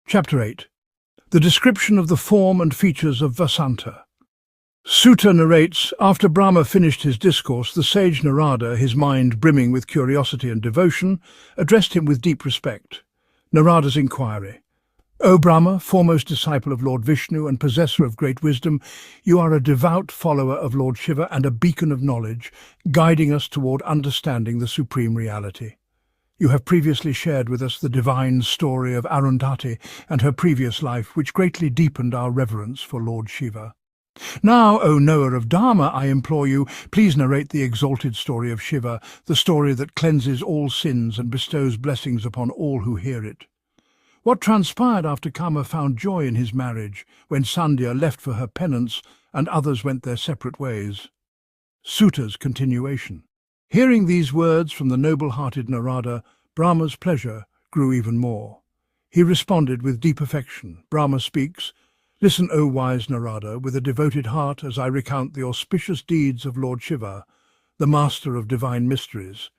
Chapter 8. The description of the form and features of Vasanta. Sutta narrates, after Brahma finished his discourse, the sage Narada, his mind brimming with curiosity and devotion, addressed him with deep respect. Narada's inquiry. O Brahma, foremost disciple of Lord Vishnu and possessor of great wisdom, you are a devout follower of Lord Shiva and a beacon of knowledge, guiding us toward understanding the supreme reality. You have previously shared with us the divine story of Arundhati and her previous life, which greatly deepened our reverence for Lord Shiva. Now, O knower of Dharma, I implore you, please narrate the exalted story of Shiva, the story that cleanses all sins and bestows blessings upon all who hear it. What transpired after Kama found joy in his marriage, when Sandhya left for her penance and others went their separate ways? Sutta's continuation. Hearing these words from the noble-hearted Narada, Brahma's pleasure grew even more. He responded with deep affection. Brahma speaks, "Listen, O wise Narada, with a devoted heart as I recount the auspicious deeds of Lord Shiva, the master of divine mysteries.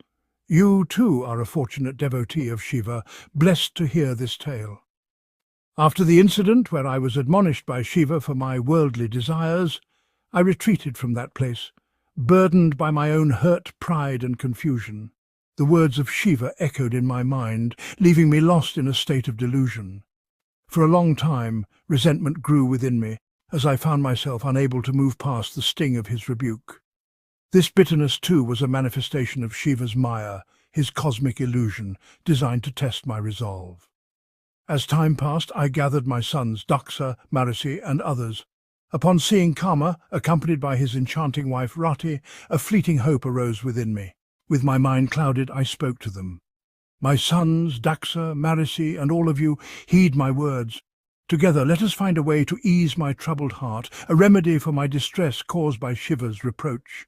You, too, are a fortunate devotee of Shiva, blessed to hear this tale. After the incident where I was admonished by Shiva for my worldly desires, I retreated from that place, burdened by my own hurt pride and confusion. The words of Shiva echoed in my mind, leaving me lost in a state of delusion. For a long time, resentment grew within me, as I found myself unable to move past the sting of his rebuke. This bitterness, too, was a manifestation of Shiva's Maya, his cosmic illusion, designed to test my resolve. As time passed, I gathered my sons, Daksha, Marasi, and others. Upon seeing Kama, accompanied by his enchanting wife Rati, a fleeting hope arose within me. With my mind clouded, I spoke to them. My sons, Daksha, Marasi, and all of you, heed my words. Together, let us find a way to ease my troubled heart, a remedy for my distress caused by Shiva's reproach.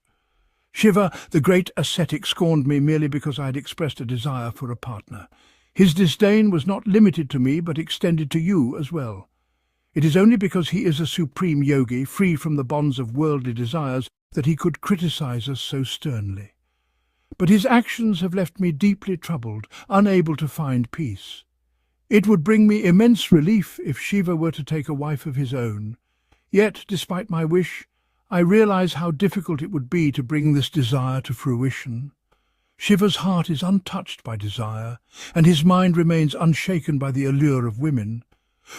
Shiva, the great ascetic, scorned me merely because I had expressed a desire for a partner. His disdain was not limited to me, but extended to you as well. It is only because he is a supreme yogi, free from the bonds of worldly desires, that he could criticize us so sternly. But his actions have left me deeply troubled, unable to find peace. It would bring me immense relief if Shiva were to take a wife of his own. Yet, despite my wish, I realize how difficult it would be to bring this desire to fruition. Shiva's heart is untouched by desire, and his mind remains unshaken by the allure of women.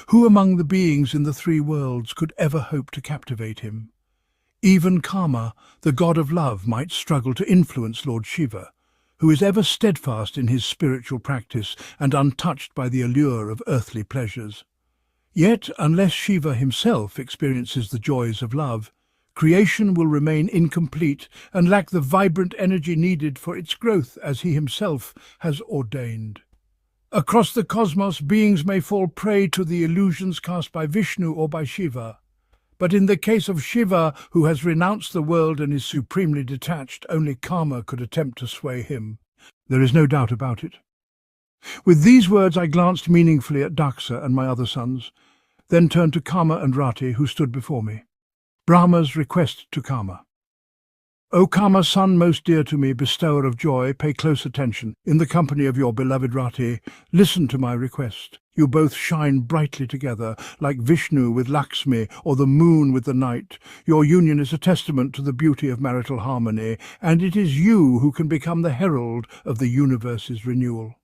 Who among the beings in the three worlds could ever hope to captivate him? Even Kama, the god of love, might struggle to influence Lord Shiva, who is ever steadfast in his spiritual practice and untouched by the allure of earthly pleasures. Yet, unless Shiva himself experiences the joys of love, creation will remain incomplete and lack the vibrant energy needed for its growth as he himself has ordained. Across the cosmos, beings may fall prey to the illusions cast by Vishnu or by Shiva. But in the case of Shiva, who has renounced the world and is supremely detached, only Kama could attempt to sway him. There is no doubt about it. With these words I glanced meaningfully at Daksha and my other sons, then turned to Kama and Rati, who stood before me. Brahma's request to Kama. O Kama, son most dear to me, bestower of joy, pay close attention. In the company of your beloved Rati, listen to my request. You both shine brightly together, like Vishnu with Lakshmi or the moon with the night. Your union is a testament to the beauty of marital harmony, and it is you who can become the herald of the universe's renewal.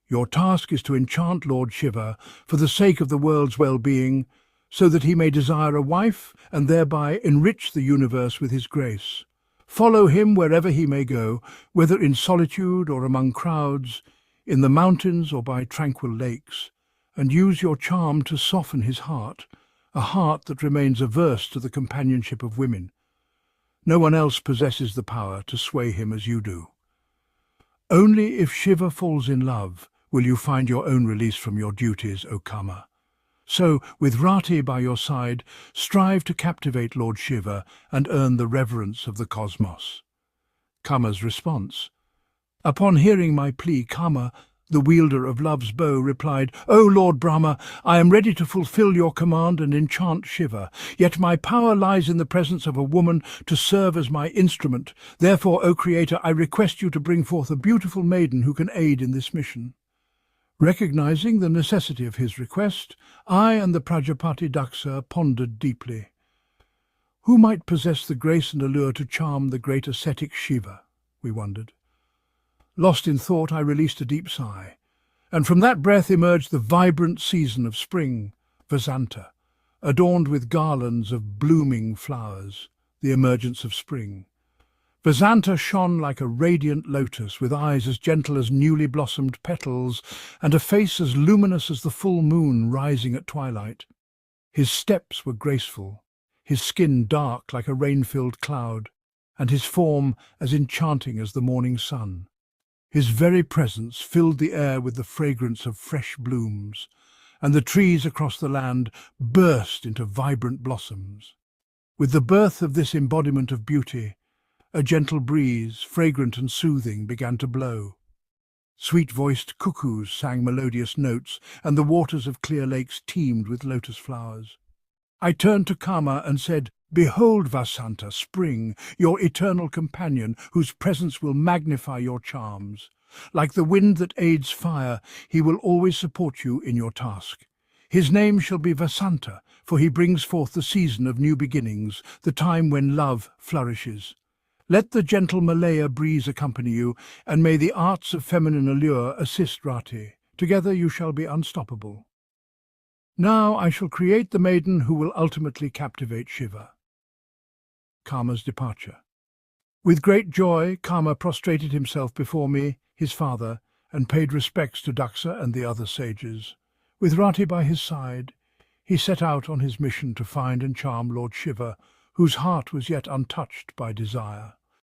Your task is to enchant Lord Shiva for the sake of the world's well-being, so that he may desire a wife and thereby enrich the universe with his grace. Follow him wherever he may go, whether in solitude or among crowds, in the mountains or by tranquil lakes, and use your charm to soften his heart, a heart that remains averse to the companionship of women. No one else possesses the power to sway him as you do. Only if Shiva falls in love will you find your own release from your duties, O Kama. So, with Rati by your side, strive to captivate Lord Shiva and earn the reverence of the cosmos. Kama's response. Upon hearing my plea, Kama, the wielder of love's bow, replied, O Lord Brahma, I am ready to fulfill your command and enchant Shiva, yet my power lies in the presence of a woman to serve as my instrument. Therefore, O Creator, I request you to bring forth a beautiful maiden who can aid in this mission. Recognizing the necessity of his request, I and the Prajapati Daksha pondered deeply. Who might possess the grace and allure to charm the great ascetic Shiva? We wondered. Lost in thought, I released a deep sigh, and from that breath emerged the vibrant season of spring, Vasanta, adorned with garlands of blooming flowers, the emergence of spring. Vasanta shone like a radiant lotus, with eyes as gentle as newly blossomed petals and a face as luminous as the full moon rising at twilight. His steps were graceful, his skin dark like a rain-filled cloud, and his form as enchanting as the morning sun. His very presence filled the air with the fragrance of fresh blooms, and the trees across the land burst into vibrant blossoms. With the birth of this embodiment of beauty, a gentle breeze, fragrant and soothing, began to blow. Sweet-voiced cuckoos sang melodious notes, and the waters of clear lakes teemed with lotus flowers. I turned to Kama and said, "Behold, Vasanta, spring, your eternal companion, whose presence will magnify your charms. Like the wind that aids fire, he will always support you in your task. His name shall be Vasanta, for he brings forth the season of new beginnings, the time when love flourishes. Let the gentle Malaya breeze accompany you, and may the arts of feminine allure assist Rati. Together you shall be unstoppable. Now I shall create the maiden who will ultimately captivate Shiva." Kama's departure. With great joy, Kama prostrated himself before me, his father, and paid respects to Daksha and the other sages. With Rati by his side, he set out on his mission to find and charm Lord Shiva, whose heart was yet untouched by desire.